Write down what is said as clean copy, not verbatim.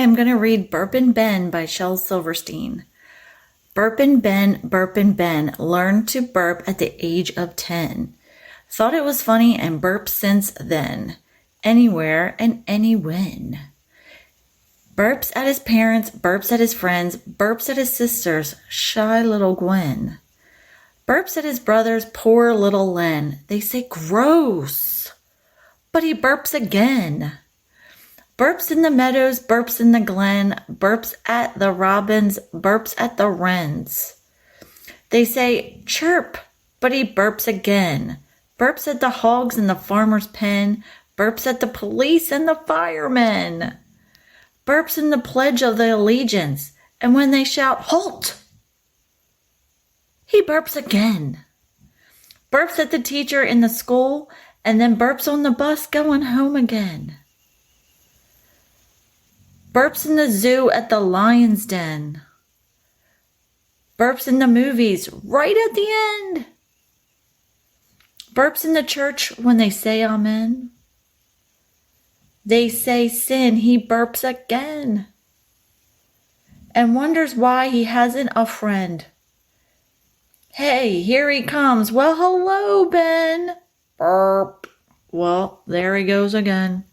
I'm going to read Burping Ben by Shel Silverstein. Burping Ben, learned to burp at the age of 10. Thought it was funny and burped since then. Anywhere and anywhen. Burps at his parents, burps at his friends, burps at his sisters, shy little Gwen. Burps at his brothers, poor little Len. They say gross, but he burps again. Burps in the meadows, burps in the glen, burps at the robins, burps at the wrens. They say chirp, but he burps again. Burps at the hogs in the farmer's pen, burps at the police and the firemen. Burps in the Pledge of the Allegiance, and when they shout, halt, he burps again. Burps at the teacher in the school, and then burps on the bus going home again. Burps in the zoo at the lion's den. Burps in the movies right at the end. Burps in the church when they say amen. They say sin, he burps again. And wonders why he hasn't a friend. Hey, here he comes. Well, hello, Ben. Burp. Well, there he goes again.